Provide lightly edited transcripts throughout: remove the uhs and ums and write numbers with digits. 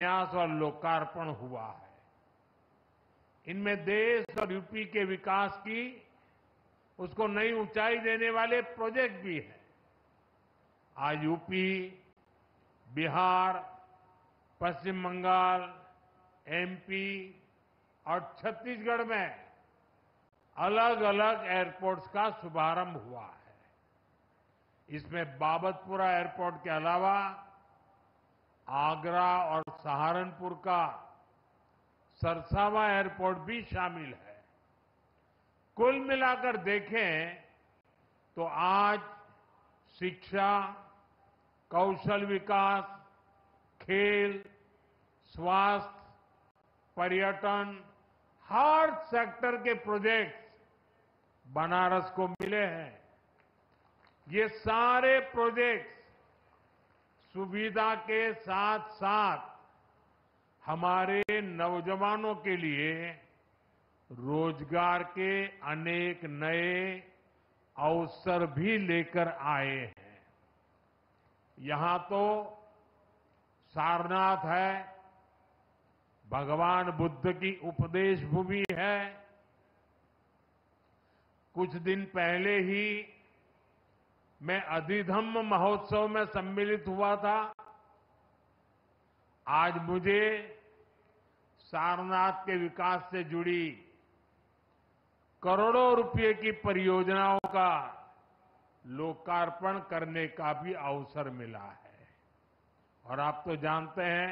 शिलान्यास और लोकार्पण हुआ है। इनमें देश और यूपी के विकास की उसको नई ऊंचाई देने वाले प्रोजेक्ट भी हैं। आज यूपी, बिहार, पश्चिम बंगाल, एमपी और छत्तीसगढ़ में अलग अलग एयरपोर्ट्स का शुभारंभ हुआ है। इसमें बाबतपुरा एयरपोर्ट के अलावा आगरा और सहारनपुर का सरसावा एयरपोर्ट भी शामिल है। कुल मिलाकर देखें तो आज शिक्षा, कौशल विकास, खेल, स्वास्थ्य, पर्यटन, हर सेक्टर के प्रोजेक्ट्स बनारस को मिले हैं। ये सारे प्रोजेक्ट्स सुविधा के साथ साथ हमारे नौजवानों के लिए रोजगार के अनेक नए अवसर भी लेकर आए हैं। यहां तो सारनाथ है, भगवान बुद्ध की उपदेश भूमि है। कुछ दिन पहले ही मैं अधिधम्म महोत्सव में सम्मिलित हुआ था। आज मुझे सारनाथ के विकास से जुड़ी करोड़ों रुपए की परियोजनाओं का लोकार्पण करने का भी अवसर मिला है। और आप तो जानते हैं,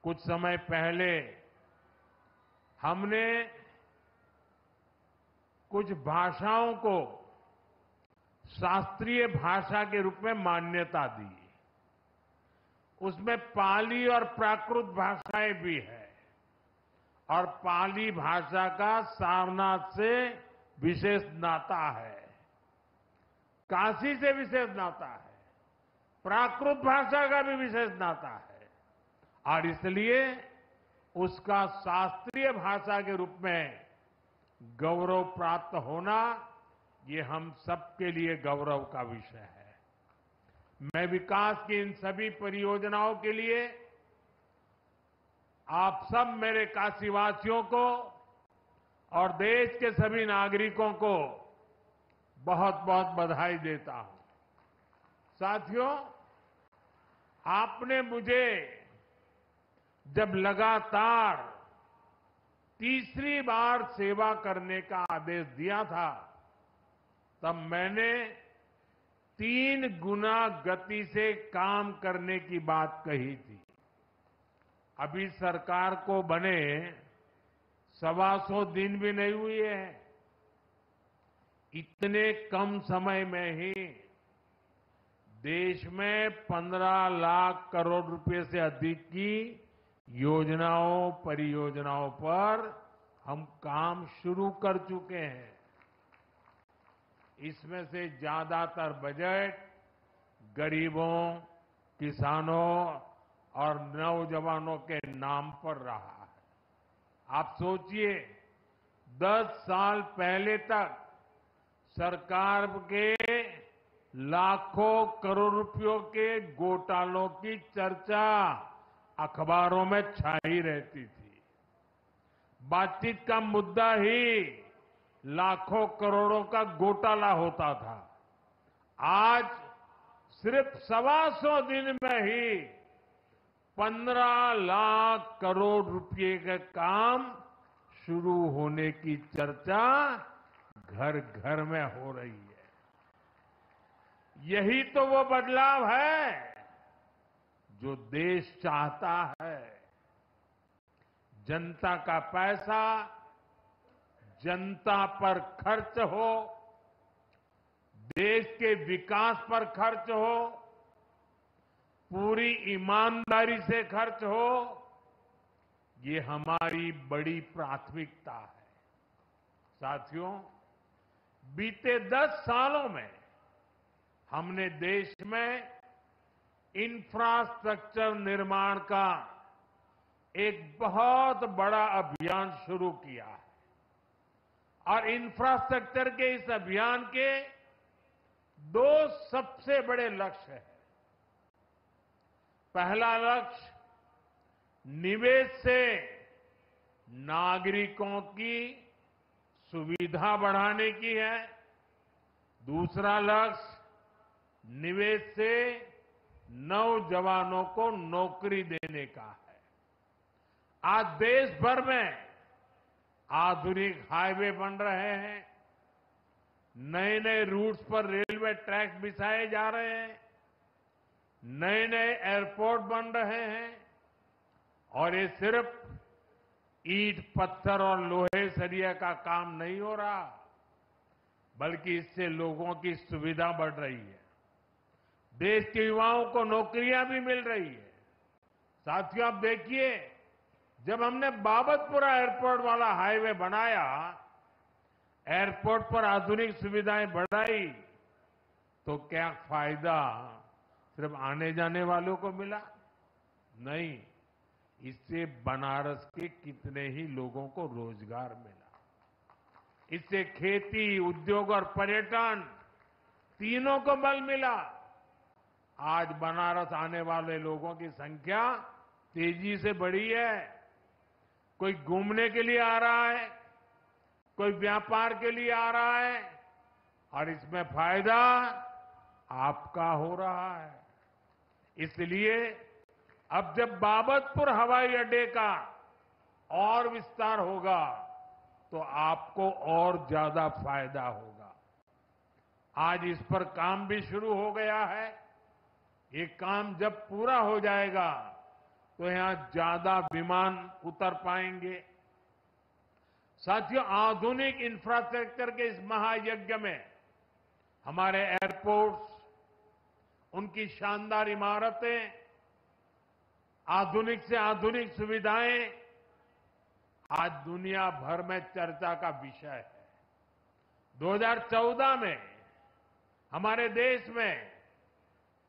कुछ समय पहले हमने कुछ भाषाओं को शास्त्रीय भाषा के रूप में मान्यता दी। उसमें पाली और प्राकृत भाषाएं भी है और पाली भाषा का सारनाथ से विशेष नाता है, काशी से विशेष नाता है, प्राकृत भाषा का भी विशेष नाता है और इसलिए उसका शास्त्रीय भाषा के रूप में गौरव प्राप्त होना ये हम सबके लिए गौरव का विषय है। मैं विकास की इन सभी परियोजनाओं के लिए आप सब मेरे काशीवासियों को और देश के सभी नागरिकों को बहुत बहुत बधाई देता हूं। साथियों, आपने मुझे जब लगातार तीसरी बार सेवा करने का आदेश दिया था, तब मैंने 3 गुना गति से काम करने की बात कही थी। अभी सरकार को बने 125 दिन भी नहीं हुए हैं। इतने कम समय में ही देश में 15 लाख करोड़ रुपए से अधिक की योजनाओं, परियोजनाओं पर हम काम शुरू कर चुके हैं। इसमें से ज्यादातर बजट गरीबों, किसानों और नौजवानों के नाम पर रहा है। आप सोचिए, 10 साल पहले तक सरकार के लाखों करोड़ रुपयों के घोटालों की चर्चा अखबारों में छाई रहती थी। बातचीत का मुद्दा ही लाखों करोड़ों का घोटाला होता था। आज सिर्फ 125 दिन में ही 15 लाख करोड़ रुपए का काम शुरू होने की चर्चा घर घर में हो रही है। यही तो वो बदलाव है जो देश चाहता है। जनता का पैसा जनता पर खर्च हो, देश के विकास पर खर्च हो, पूरी ईमानदारी से खर्च हो, ये हमारी बड़ी प्राथमिकता है। साथियों, बीते 10 सालों में हमने देश में इंफ्रास्ट्रक्चर निर्माण का एक बहुत बड़ा अभियान शुरू किया है और इंफ्रास्ट्रक्चर के इस अभियान के 2 सबसे बड़े लक्ष्य हैं। पहला लक्ष्य निवेश से नागरिकों की सुविधा बढ़ाने की है। दूसरा लक्ष्य निवेश से नौजवानों को नौकरी देने का है। आज देश भर में आधुनिक हाईवे बन रहे हैं, नए नए रूट्स पर रेलवे ट्रैक बिछाए जा रहे हैं, नए नए एयरपोर्ट बन रहे हैं और ये सिर्फ ईंट पत्थर और लोहे सरिया का काम नहीं हो रहा, बल्कि इससे लोगों की सुविधा बढ़ रही है, देश के युवाओं को नौकरियां भी मिल रही है। साथियों, आप देखिए, जब हमने बाबतपुरा एयरपोर्ट वाला हाईवे बनाया, एयरपोर्ट पर आधुनिक सुविधाएं बढ़ाई, तो क्या फायदा सिर्फ आने जाने वालों को मिला? नहीं, इससे बनारस के कितने ही लोगों को रोजगार मिला। इससे खेती, उद्योग और पर्यटन तीनों को बल मिला। आज बनारस आने वाले लोगों की संख्या तेजी से बढ़ी है। कोई घूमने के लिए आ रहा है, कोई व्यापार के लिए आ रहा है और इसमें फायदा आपका हो रहा है। इसलिए अब जब बाबतपुर हवाई अड्डे का और विस्तार होगा तो आपको और ज्यादा फायदा होगा। आज इस पर काम भी शुरू हो गया है। ये काम जब पूरा हो जाएगा तो यहां ज्यादा विमान उतर पाएंगे। साथियों, आधुनिक इंफ्रास्ट्रक्चर के इस महायज्ञ में हमारे एयरपोर्ट्स, उनकी शानदार इमारतें, आधुनिक से आधुनिक सुविधाएं आज दुनिया भर में चर्चा का विषय है। 2014 में हमारे देश में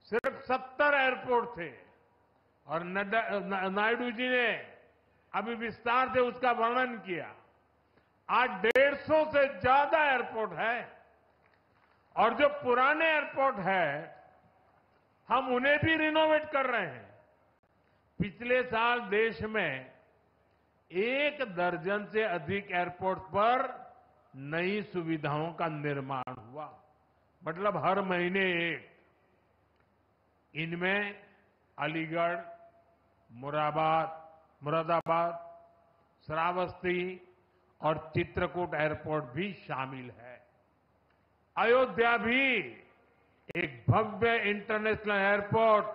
सिर्फ 70 एयरपोर्ट थे और नायडू जी ने अभी विस्तार से उसका वर्णन किया। आज 150 से ज्यादा एयरपोर्ट है और जो पुराने एयरपोर्ट है, हम उन्हें भी रिनोवेट कर रहे हैं। पिछले साल देश में 1 दर्जन से अधिक एयरपोर्ट पर नई सुविधाओं का निर्माण हुआ, मतलब हर महीने एक। इनमें अलीगढ़, मुरादाबाद, श्रावस्ती और चित्रकूट एयरपोर्ट भी शामिल है। अयोध्या भी एक भव्य इंटरनेशनल एयरपोर्ट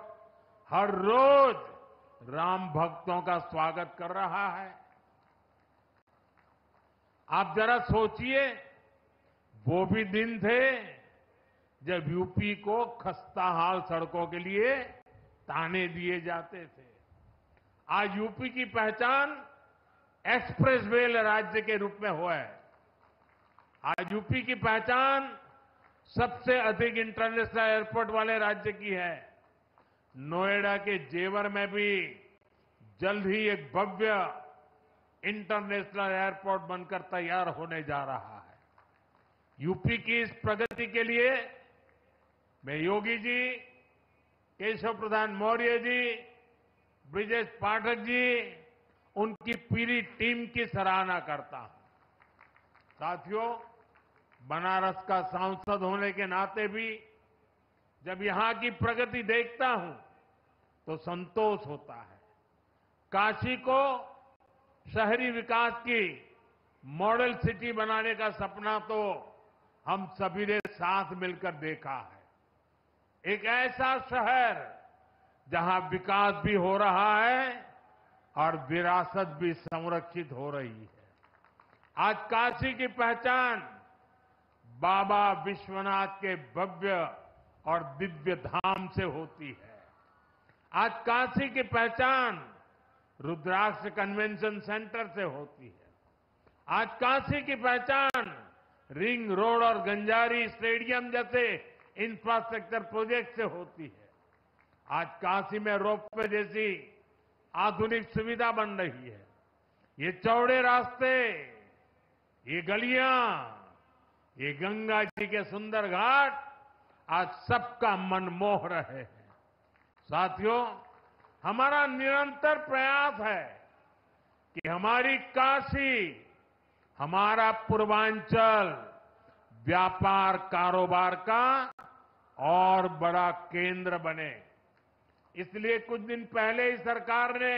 हर रोज राम भक्तों का स्वागत कर रहा है। आप जरा सोचिए, वो भी दिन थे जब यूपी को खस्ताहाल सड़कों के लिए ताने दिए जाते थे। आज यूपी की पहचान एक्सप्रेसवे राज्य के रूप में हुआ है। आज यूपी की पहचान सबसे अधिक इंटरनेशनल एयरपोर्ट वाले राज्य की है। नोएडा के जेवर में भी जल्द ही एक भव्य इंटरनेशनल एयरपोर्ट बनकर तैयार होने जा रहा है। यूपी की इस प्रगति के लिए मैं योगी जी, केशव प्रसाद मौर्य जी, ब्रिजेश पाठक जी, उनकी पूरी टीम की सराहना करता हूं। साथियों, बनारस का सांसद होने के नाते भी जब यहां की प्रगति देखता हूं तो संतोष होता है। काशी को शहरी विकास की मॉडल सिटी बनाने का सपना तो हम सभी ने साथ मिलकर देखा है। एक ऐसा शहर जहां विकास भी हो रहा है और विरासत भी संरक्षित हो रही है। आज काशी की पहचान बाबा विश्वनाथ के भव्य और दिव्य धाम से होती है। आज काशी की पहचान रुद्राक्ष कन्वेंशन सेंटर से होती है। आज काशी की पहचान रिंग रोड और गंजारी स्टेडियम जैसे इंफ्रास्ट्रक्चर प्रोजेक्ट से होती है। आज काशी में रोपवे जैसी आधुनिक सुविधा बन रही है। ये चौड़े रास्ते, ये गलियां, ये गंगा जी के सुंदर घाट आज सबका मन मोह रहे हैं। साथियों, हमारा निरंतर प्रयास है कि हमारी काशी, हमारा पूर्वांचल व्यापार कारोबार का और बड़ा केंद्र बने। इसलिए कुछ दिन पहले ही सरकार ने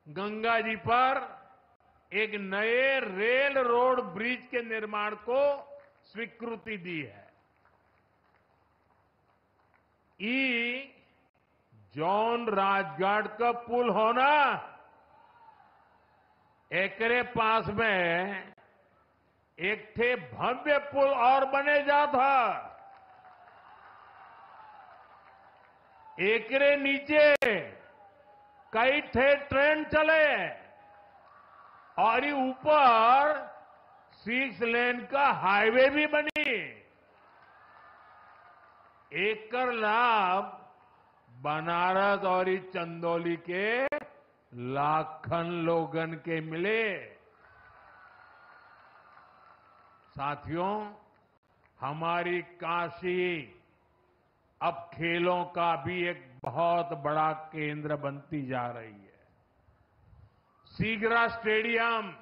गंगा जी पर एक नए रेल रोड ब्रिज के निर्माण को स्वीकृति दी है। ई जॉन राजघाट का पुल होना, एकरे पास में एक थे भव्य पुल और बने जा था। एकरे नीचे कई थे ट्रेन चले और ये ऊपर 6 लेन का हाईवे भी बनी। एक कर लाभ बनारस और इस चंदौली के लाखन लोगन के मिले। साथियों, हमारी काशी अब खेलों का भी एक बहुत बड़ा केंद्र बनती जा रही है। सीगरा स्टेडियम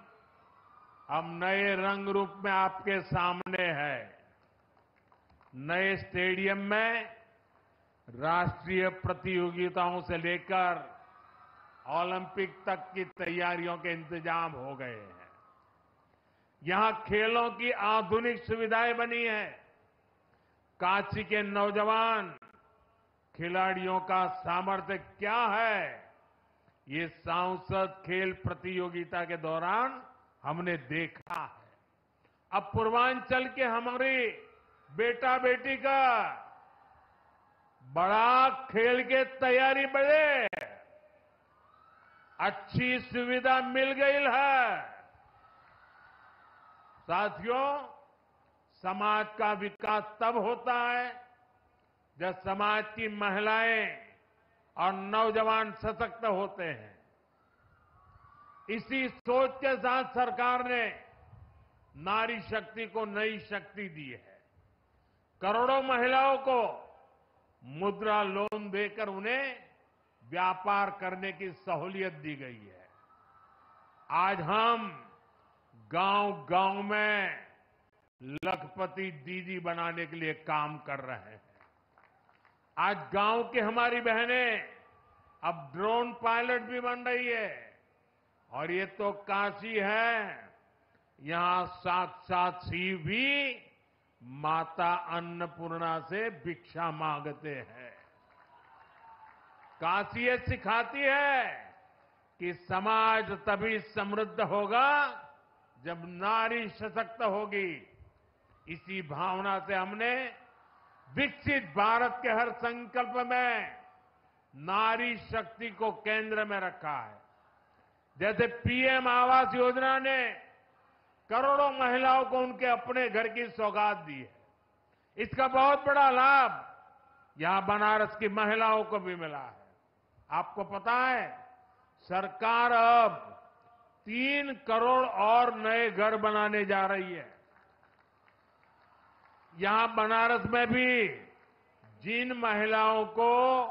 अब नए रंग रूप में आपके सामने है। नए स्टेडियम में राष्ट्रीय प्रतियोगिताओं से लेकर ओलंपिक तक की तैयारियों के इंतजाम हो गए हैं। यहां खेलों की आधुनिक सुविधाएं बनी है। काशी के नौजवान खिलाड़ियों का सामर्थ्य क्या है, ये सांसद खेल प्रतियोगिता के दौरान हमने देखा है। अब पूर्वांचल के हमारे बेटा बेटी का बड़ा खेल के तैयारी बढ़े, अच्छी सुविधा मिल गई है। साथियों, समाज का विकास तब होता है जब समाज की महिलाएं और नौजवान सशक्त होते हैं। इसी सोच के साथ सरकार ने नारी शक्ति को नई शक्ति दी है। करोड़ों महिलाओं को मुद्रा लोन देकर उन्हें व्यापार करने की सहूलियत दी गई है। आज हम गांव-गांव में लखपति दीदी बनाने के लिए काम कर रहे हैं। आज गांव की हमारी बहनें अब ड्रोन पायलट भी बन रही है। और ये तो काशी है, यहां साक्षात शिव भी माता अन्नपूर्णा से भिक्षा मांगते हैं। काशी ये सिखाती है कि समाज तभी समृद्ध होगा जब नारी सशक्त होगी। इसी भावना से हमने विकसित भारत के हर संकल्प में नारी शक्ति को केंद्र में रखा है। जैसे पीएम आवास योजना ने करोड़ों महिलाओं को उनके अपने घर की सौगात दी है। इसका बहुत बड़ा लाभ यहां बनारस की महिलाओं को भी मिला है। आपको पता है, सरकार अब 3 करोड़ और नए घर बनाने जा रही है। यहां बनारस में भी जिन महिलाओं को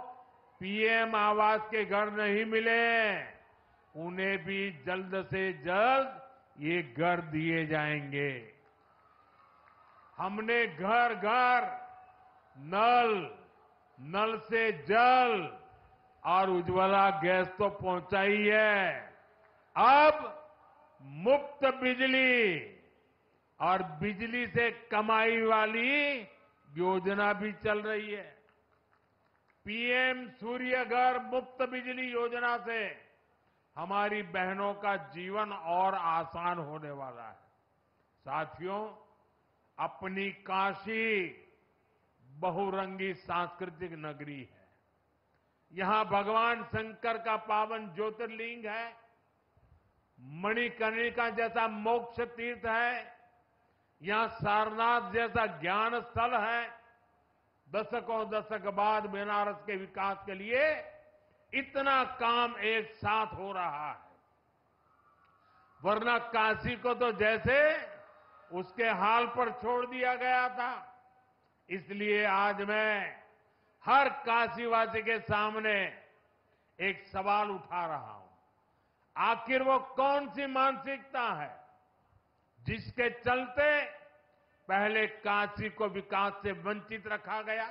पीएम आवास के घर नहीं मिले, उन्हें भी जल्द से जल्द ये घर दिए जाएंगे। हमने घर घर नल, नल से जल और उज्ज्वला गैस तो पहुंचाई है। अब मुफ्त बिजली और बिजली से कमाई वाली योजना भी चल रही है। पीएम सूर्य घर मुफ्त बिजली योजना से हमारी बहनों का जीवन और आसान होने वाला है। साथियों, अपनी काशी बहुरंगी सांस्कृतिक नगरी है। यहां भगवान शंकर का पावन ज्योतिर्लिंग है, मणिकर्णिका जैसा मोक्ष तीर्थ है, यहां सारनाथ जैसा ज्ञान स्थल है। दशकों दशक बाद बनारस के विकास के लिए इतना काम एक साथ हो रहा है। वरना काशी को तो जैसे उसके हाल पर छोड़ दिया गया था। इसलिए आज मैं हर काशीवासी के सामने एक सवाल उठा रहा हूं। आखिर वो कौन सी मानसिकता है जिसके चलते पहले काशी को विकास से वंचित रखा गया?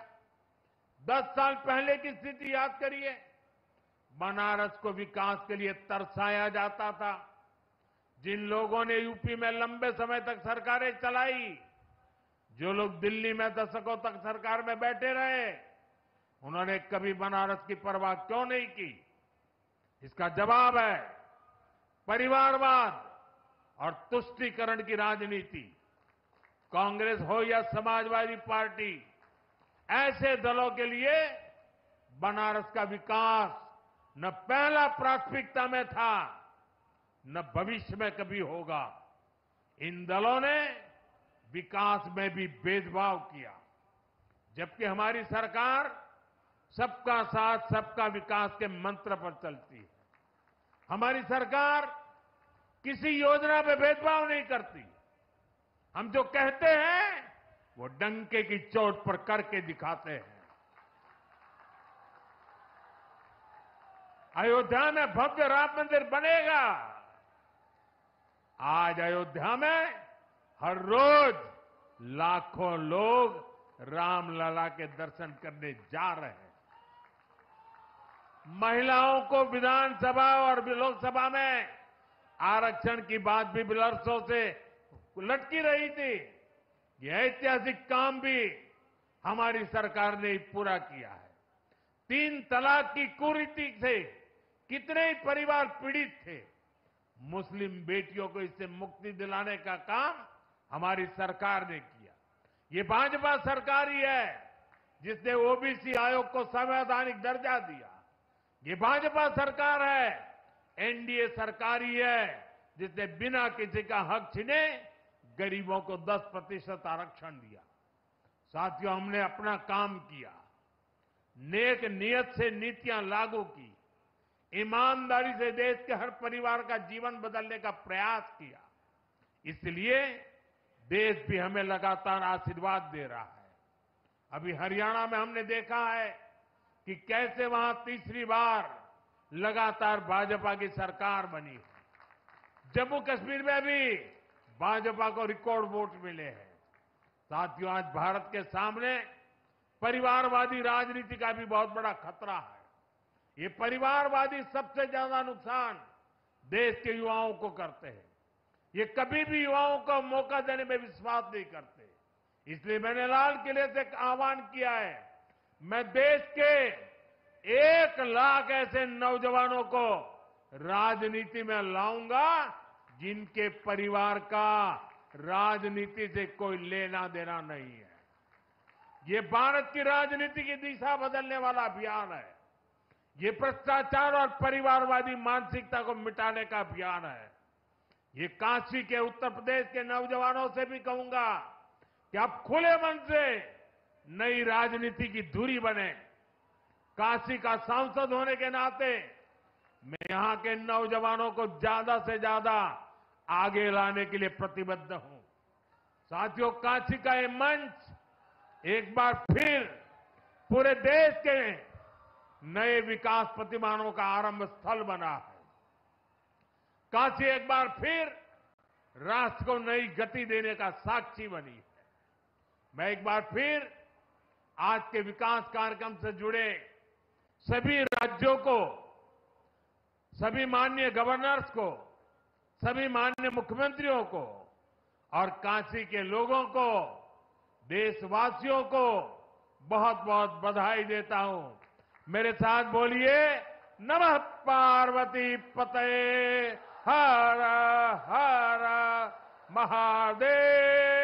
10 साल पहले की स्थिति याद करिए। बनारस को विकास के लिए तरसाया जाता था। जिन लोगों ने यूपी में लंबे समय तक सरकारें चलाई, जो लोग दिल्ली में दशकों तक सरकार में बैठे रहे, उन्होंने कभी बनारस की परवाह क्यों नहीं की? इसका जवाब है परिवारवाद और तुष्टीकरण की राजनीति। कांग्रेस हो या समाजवादी पार्टी, ऐसे दलों के लिए बनारस का विकास न पहला प्राथमिकता में था, न भविष्य में कभी होगा। इन दलों ने विकास में भी भेदभाव किया, जबकि हमारी सरकार सबका साथ सबका विकास के मंत्र पर चलती है। हमारी सरकार किसी योजना में भेदभाव नहीं करती। हम जो कहते हैं वो डंके की चोट पर करके दिखाते हैं। अयोध्या में भव्य राम मंदिर बनेगा। आज अयोध्या में हर रोज लाखों लोग रामलला के दर्शन करने जा रहे हैं। महिलाओं को विधानसभा और लोकसभा में आरक्षण की बात भी वर्षों से लटकी रही थी। यह ऐतिहासिक काम भी हमारी सरकार ने पूरा किया है। 3 तलाक की कुरीति से कितने ही परिवार पीड़ित थे। मुस्लिम बेटियों को इससे मुक्ति दिलाने का काम हमारी सरकार ने किया। ये भाजपा सरकार ही है जिसने ओबीसी आयोग को संवैधानिक दर्जा दिया। ये भाजपा सरकार है, एनडीए सरकार ही है जिसने बिना किसी का हक छीने गरीबों को 10% आरक्षण दिया। साथियों, हमने अपना काम किया, नेक नियत से नीतियां लागू की, ईमानदारी से देश के हर परिवार का जीवन बदलने का प्रयास किया। इसलिए देश भी हमें लगातार आशीर्वाद दे रहा है। अभी हरियाणा में हमने देखा है कि कैसे वहां तीसरी बार लगातार भाजपा की सरकार बनी है। जम्मू कश्मीर में भी भाजपा को रिकॉर्ड वोट मिले हैं। साथियों, आज भारत के सामने परिवारवादी राजनीति का भी बहुत बड़ा खतरा है। ये परिवारवादी सबसे ज्यादा नुकसान देश के युवाओं को करते हैं। ये कभी भी युवाओं को मौका देने में विश्वास नहीं करते। इसलिए मैंने लाल किले से एक आह्वान किया है। मैं देश के 1 लाख ऐसे नौजवानों को राजनीति में लाऊंगा जिनके परिवार का राजनीति से कोई लेना देना नहीं है। ये भारत की राजनीति की दिशा बदलने वाला अभियान है। ये भ्रष्टाचार और परिवारवादी मानसिकता को मिटाने का अभियान है। ये काशी के उत्तर प्रदेश के नौजवानों से भी कहूंगा कि आप खुले मन से नई राजनीति की धुरी बने। काशी का सांसद होने के नाते मैं यहां के नौजवानों को ज्यादा से ज्यादा आगे लाने के लिए प्रतिबद्ध हूं। साथियों, काशी का ये मंच एक बार फिर पूरे देश के नए विकास प्रतिमानों का आरंभ स्थल बना है। काशी एक बार फिर राष्ट्र को नई गति देने का साक्षी बनी है। मैं एक बार फिर आज के विकास कार्यक्रम से जुड़े सभी राज्यों को, सभी माननीय गवर्नर्स को, सभी माननीय मुख्यमंत्रियों को और काशी के लोगों को, देशवासियों को बहुत बहुत बधाई देता हूं। मेरे साथ बोलिए, नमः पार्वती पतये हर हर महादेव।